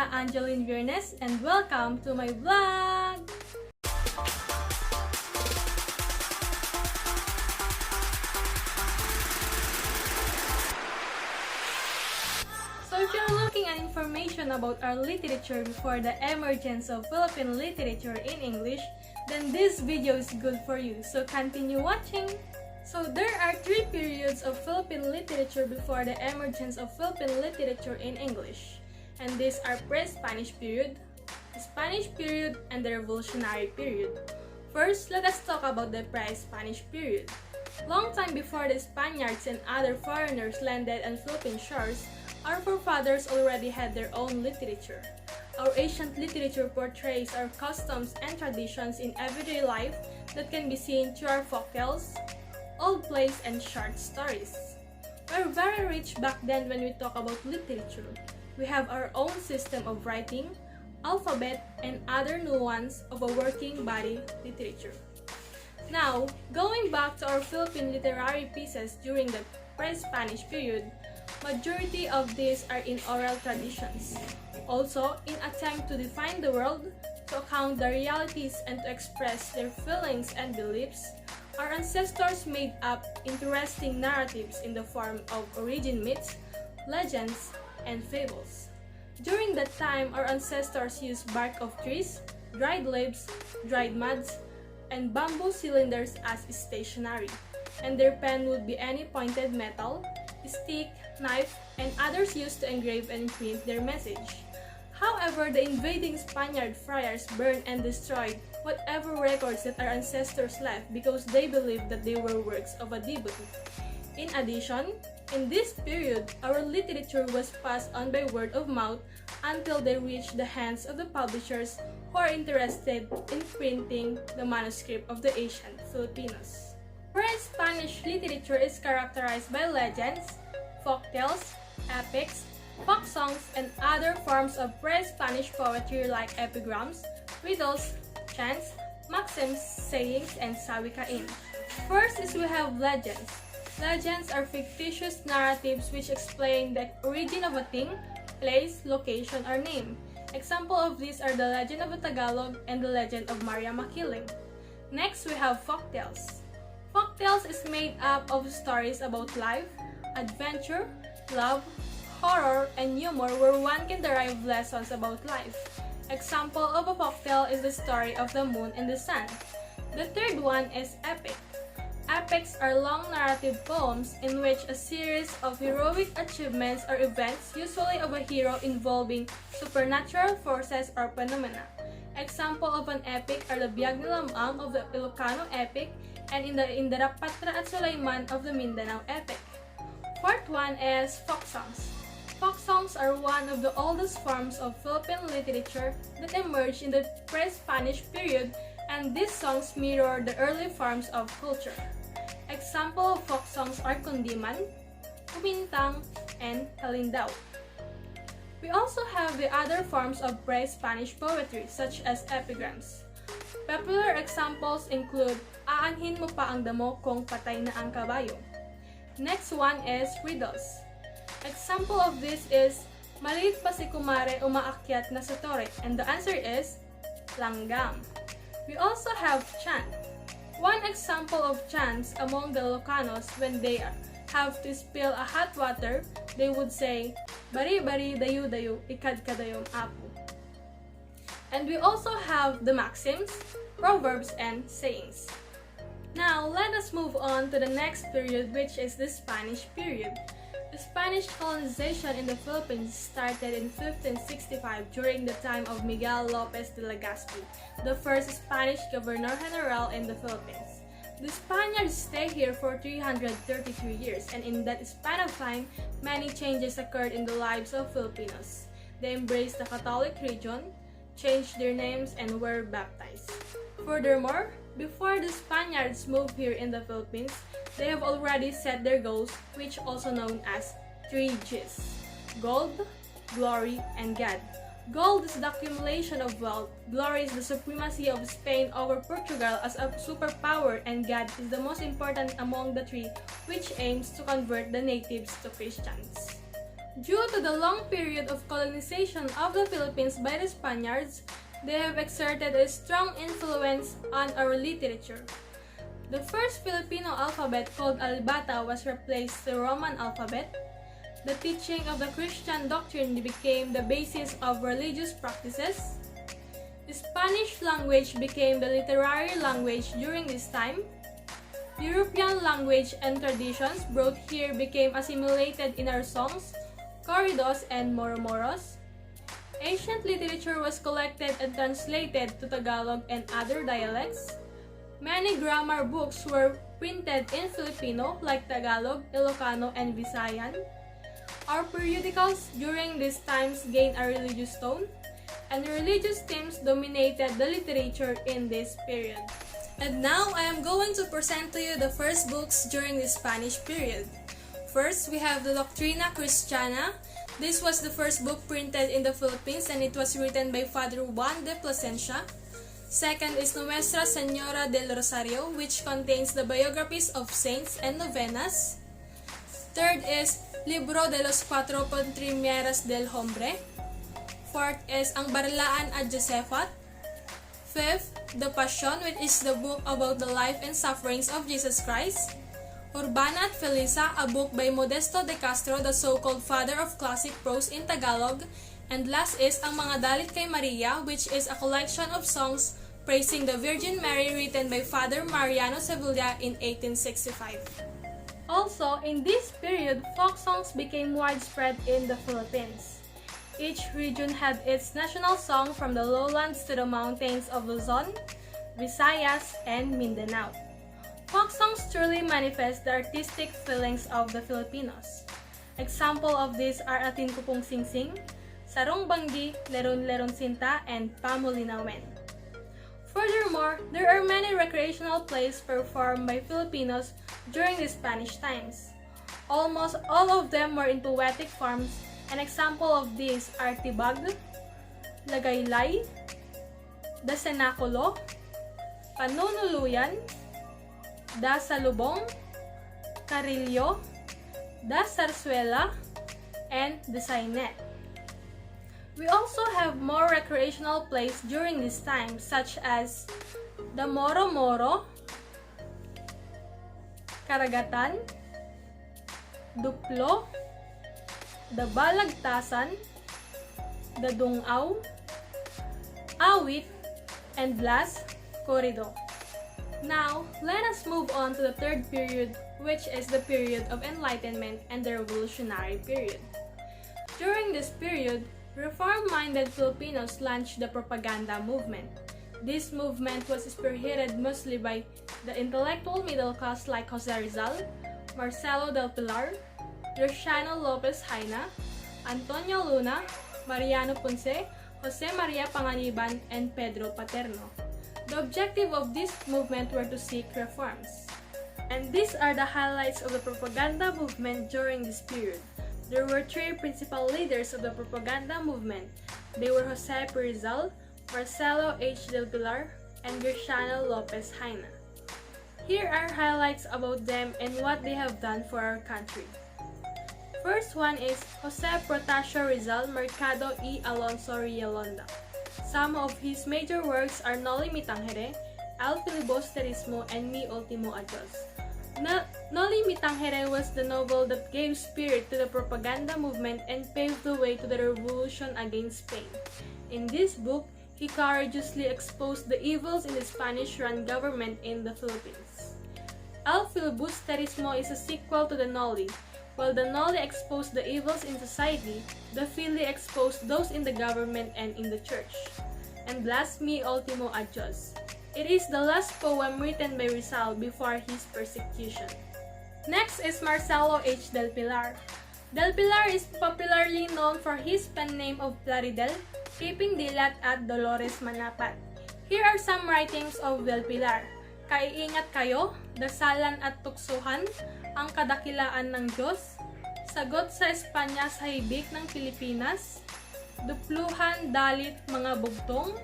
Ina Angeline Viernes and welcome to my vlog! So if you're looking at information about our literature before the emergence of Philippine literature in English, then this video is good for you, so continue watching! So there are three periods of Philippine literature before the emergence of Philippine literature in English. And these are pre-Spanish period, the Spanish period, and the Revolutionary period. First, let us talk about the pre-Spanish period. Long time before the Spaniards and other foreigners landed on Philippine shores, our forefathers already had their own literature. Our ancient literature portrays our customs and traditions in everyday life that can be seen through our folktales, old plays, and short stories. We're very rich back then when we talk about literature. We have our own system of writing, alphabet, and other nuance of a working body literature. Now, going back to our Philippine literary pieces during the pre-Spanish period, majority of these are in oral traditions. Also, in attempt to define the world, to account the realities, and to express their feelings and beliefs, our ancestors made up interesting narratives in the form of origin myths, legends, and fables. During that time, our ancestors used bark of trees, dried leaves, dried muds, and bamboo cylinders as stationery, and their pen would be any pointed metal, stick, knife, and others used to engrave and print their message. However, the invading Spaniard friars burned and destroyed whatever records that our ancestors left because they believed that they were works of a devil. In addition, in this period, our literature was passed on by word of mouth until they reached the hands of the publishers who are interested in printing the manuscript of the ancient Filipinos. Pre-Spanish literature is characterized by legends, folktales, epics, folk songs, and other forms of pre-Spanish poetry like epigrams, riddles, chants, maxims, sayings, and sawikain. First is we have legends. Legends are fictitious narratives which explain the origin of a thing, place, location, or name. Example of these are the Legend of the Tagalog and the Legend of Maria Makiling. Next, we have folktales. Folktales is made up of stories about life, adventure, love, horror, and humor where one can derive lessons about life. Example of a folktale is the story of the moon and the sun. The third one is epic. Epics are long narrative poems in which a series of heroic achievements or events, usually of a hero involving supernatural forces or phenomena. Example of an epic are the Biag ni Lamang of the Ilocano epic and in the Indarapatra at Sulaiman of the Mindanao epic. Fourth one is folk songs. Folk songs are one of the oldest forms of Philippine literature that emerged in the pre-Spanish period, and these songs mirror the early forms of culture. Example of folk songs are Kundiman, Kumintang, and Kalindao. We also have the other forms of pre-Spanish poetry such as epigrams. Popular examples include Aanhin mo pa ang damo kung patay na ang kabayo. Next one is riddles. Example of this is, maliit pa si kumare umaakyat na sa tore, and the answer is, langgam. We also have chant. One example of chants among the Ilocanos when they have to spill a hot water, they would say, bari-bari dayu-dayu, ikad-kadayom apo. And we also have the maxims, proverbs, and sayings. Now, let us move on to the next period, which is the Spanish period. The Spanish colonization in the Philippines started in 1565 during the time of Miguel Lopez de Legazpi, the first Spanish Governor-General in the Philippines. The Spaniards stayed here for 333 years, and in that span of time, many changes occurred in the lives of Filipinos. They embraced the Catholic religion, changed their names, and were baptized. Furthermore, before the Spaniards moved here in the Philippines, they have already set their goals, which also known as 3 Gs: gold, glory, and God. Gold is the accumulation of wealth, glory is the supremacy of Spain over Portugal as a superpower, and God is the most important among the three, which aims to convert the natives to Christians. Due to the long period of colonization of the Philippines by the Spaniards, they have exerted a strong influence on our literature. The first Filipino alphabet, called Albata, was replaced with the Roman alphabet. The teaching of the Christian doctrine became the basis of religious practices. The Spanish language became the literary language during this time. European language and traditions brought here became assimilated in our songs, corridos, and moromoros. Ancient literature was collected and translated to Tagalog and other dialects. Many grammar books were printed in Filipino like Tagalog, Ilocano, and Visayan. Our periodicals during these times gained a religious tone, and religious themes dominated the literature in this period. And now I am going to present to you the first books during the Spanish period. First, we have the Doctrina Christiana. This was the first book printed in the Philippines and it was written by Father Juan de Plasencia. Second is Nuestra Señora del Rosario, which contains the biographies of saints and novenas. Third is Libro de los Cuatro Pontrimieras del Hombre. Fourth is Ang Barlaan at Josephat. Fifth, The Passion, which is the book about the life and sufferings of Jesus Christ. Urbana at Felisa, a book by Modesto de Castro, the so-called father of classic prose in Tagalog. And last is Ang Mga Dalit kay Maria, which is a collection of songs praising the Virgin Mary written by Father Mariano Sevilla in 1865. Also, in this period, folk songs became widespread in the Philippines. Each region had its national song from the lowlands to the mountains of Luzon, Visayas, and Mindanao. Folk songs truly manifest the artistic feelings of the Filipinos. Example of these are Atin Ko Pong Sing Sing, Sarong Banggi, Leron Leron Sinta, and Pamulinawen. Furthermore, there are many recreational plays performed by Filipinos during the Spanish times. Almost all of them were in poetic forms. An example of these are Tibag, Lagaylay, Da Senaculo, Panunuluyan, Da Salubong, Carillo, Da Zarzuela, and The Sainet. We also have more recreational plays during this time, such as The Moro Moro, Karagatan, Duplo, The Balagtasan, The Dungaw, Awit, and Last Corrido. Now, let us move on to the third period, which is the period of Enlightenment and the Revolutionary period. During this period, reform-minded Filipinos launched the propaganda movement. This movement was spearheaded mostly by the intellectual middle class like Jose Rizal, Marcelo del Pilar, Luciano Lopez Haina, Antonio Luna, Mariano Ponce, Jose Maria Panganiban, and Pedro Paterno. The objective of this movement were to seek reforms. And these are the highlights of the propaganda movement during this period. There were three principal leaders of the propaganda movement. They were Jose P. Rizal, Marcelo H. del Pilar, and Luciano Lopez Haina. Here are highlights about them and what they have done for our country. First one is Jose Protasio Rizal Mercado y Alonso Rielonda. Some of his major works are Noli Me Tangere, Al Filibusterismo, and Mi Ultimo Adios. Noli Me Tangere was the novel that gave spirit to the propaganda movement and paved the way to the revolution against Spain. In this book, he courageously exposed the evils in the Spanish-run government in the Philippines. Al Filibusterismo is a sequel to the Noli. While the Noli exposed the evils in society, the Fili exposed those in the government and in the church. And last, Mi Ultimo Adios. It is the last poem written by Rizal before his persecution. Next is Marcelo H. del Pilar. Del Pilar is popularly known for his pen name of Plaridel, Keeping Dilat at Dolores Manapat. Here are some writings of Del Pilar. Kaiingat kayo, Dasalan at Tuksuhan, Ang Kadakilaan ng Diyos, Sagot sa Espanya sa Hibik ng Pilipinas, Dupluhan Dalit Mga Bugtong,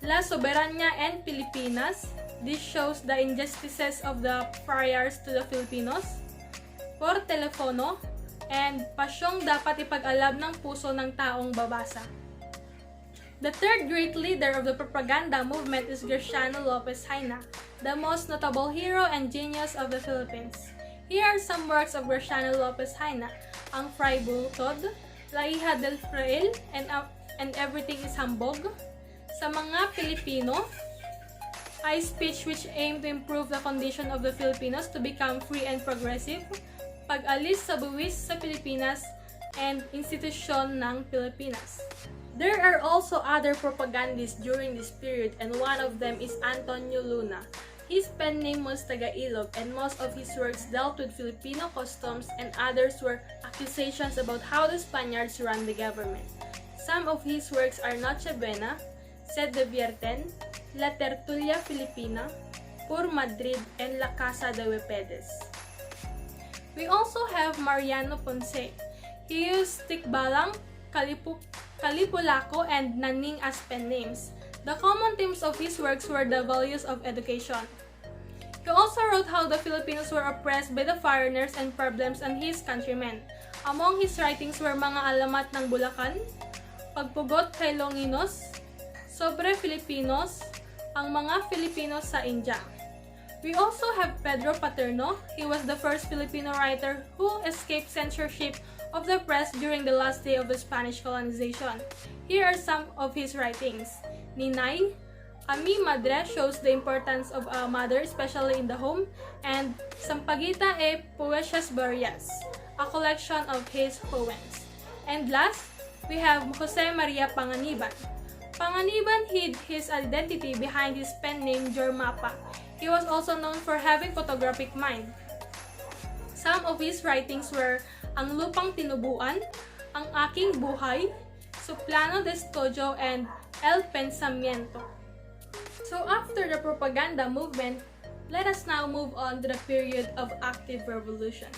La Soberania and Pilipinas. This shows the injustices of the friars to the Filipinos. Por Telefono, and pasyong dapat ipag-alab ng puso ng taong babasa. The third great leader of the propaganda movement is Graciano Lopez Haina, the most notable hero and genius of the Philippines. Here are some works of Graciano Lopez Haina: Ang Fray Butod, La Hija del Fraile, and Everything is Hambog. Sa mga Pilipino, a speech which aimed to improve the condition of the Filipinos to become free and progressive, Pag-alis sa buwis sa Pilipinas, and Institusyon ng Pilipinas. There are also other propagandists during this period, and one of them is Antonio Luna. His pen name was Tagailog, and most of his works dealt with Filipino customs, and others were accusations about how the Spaniards ran the government. Some of his works are Noche Buena, Sed de Vierten, La Tertulia Filipina, Pur Madrid, and La Casa de Huepedes. We also have Mariano Ponce. He used Tikbalang, Kalipulaco, and Naning as pen names. The common themes of his works were the values of education. He also wrote how the Filipinos were oppressed by the foreigners and problems on his countrymen. Among his writings were Mga Alamat ng Bulacan, Pagpugot kay Longinos, Sobre Filipinos, Ang Mga Filipinos sa India. We also have Pedro Paterno. He was the first Filipino writer who escaped censorship of the press during the last day of the Spanish colonization. Here are some of his writings. Ninay, A Mi Madre shows the importance of a mother, especially in the home, and Sampaguita e Poesias Varias, a collection of his poems. And last, we have Jose Maria Panganiban. Panganiban hid his identity behind his pen name Jormapa. He was also known for having photographic mind. Some of his writings were Ang Lupang Tinubuan, Ang Aking Buhay, Suplano de Estudio, and El Pensamiento. So after the propaganda movement, let us now move on to the period of active revolution.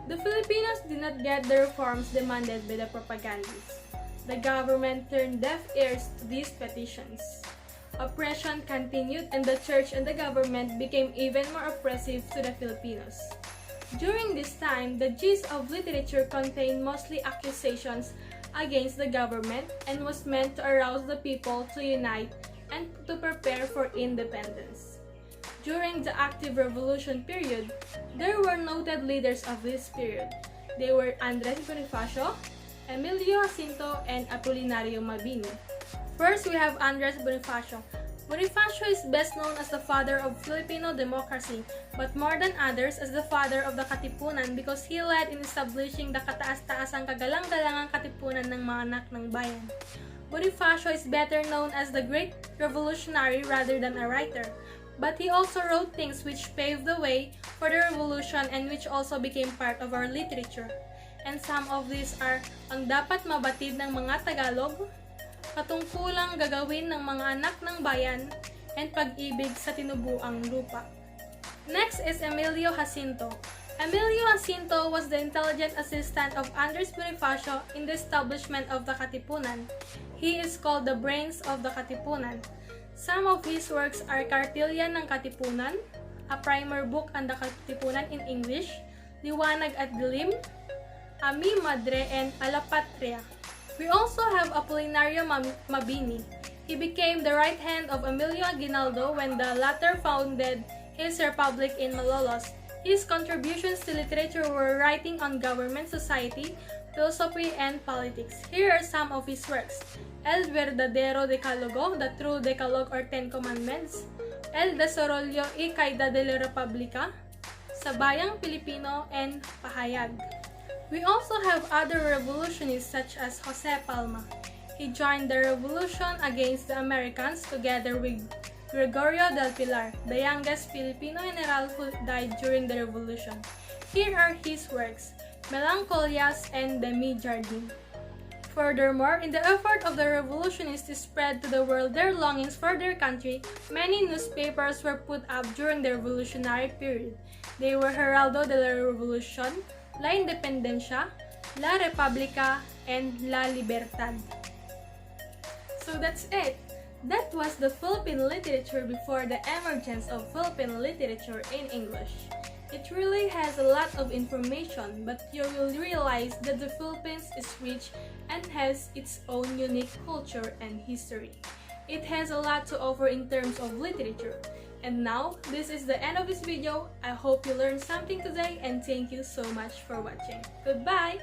The Filipinos did not get the reforms demanded by the propagandists. The government turned deaf ears to these petitions. Oppression continued, and the church and the government became even more oppressive to the Filipinos. During this time, the gist of literature contained mostly accusations against the government and was meant to arouse the people to unite and to prepare for independence. During the active revolution period, there were noted leaders of this period. They were Andres Bonifacio, Emilio Jacinto, and Apolinario Mabini. First, we have Andres Bonifacio. Bonifacio is best known as the father of Filipino democracy, but more than others as the father of the Katipunan because he led in establishing the kataas-taasang kagalang-galangang katipunan ng mga anak ng bayan. Bonifacio is better known as the great revolutionary rather than a writer, but he also wrote things which paved the way for the revolution and which also became part of our literature. And some of these are Ang Dapat Mabatid ng Mga Tagalog, Katungkulang Gagawin ng Mga Anak ng Bayan, and Pag-ibig sa Tinubuang Lupa. Next is Emilio Jacinto. Emilio Jacinto was the intelligent assistant of Andres Bonifacio in the establishment of the Katipunan. He is called the brains of the Katipunan. Some of his works are Kartilya ng Katipunan, a primer book on the Katipunan in English, Liwanag at Dilim, A Mi Madre, and Alapatria. We also have Apolinario Mabini. He became the right hand of Emilio Aguinaldo when the latter founded his republic in Malolos. His contributions to literature were writing on government, society, philosophy, and politics. Here are some of his works: El Verdadero Decalogo, the True Decalogue or Ten Commandments, El Desarrollo y Caída de la República, Sa Bayang Pilipino, and Pahayag. We also have other revolutionists such as Jose Palma. He joined the revolution against the Americans together with Gregorio del Pilar, the youngest Filipino general who died during the revolution. Here are his works, Melancolias and Demi Jardin. Furthermore, in the effort of the revolutionists to spread to the world their longings for their country, many newspapers were put up during the revolutionary period. They were Heraldo de la Revolución, La Independencia, La República, and La Libertad. So that's it. That was the Philippine literature before the emergence of Philippine literature in English. It really has a lot of information, but you will realize that the Philippines is rich and has its own unique culture and history. It has a lot to offer in terms of literature. And now, this is the end of this video. I hope you learned something today and thank you so much for watching. Goodbye!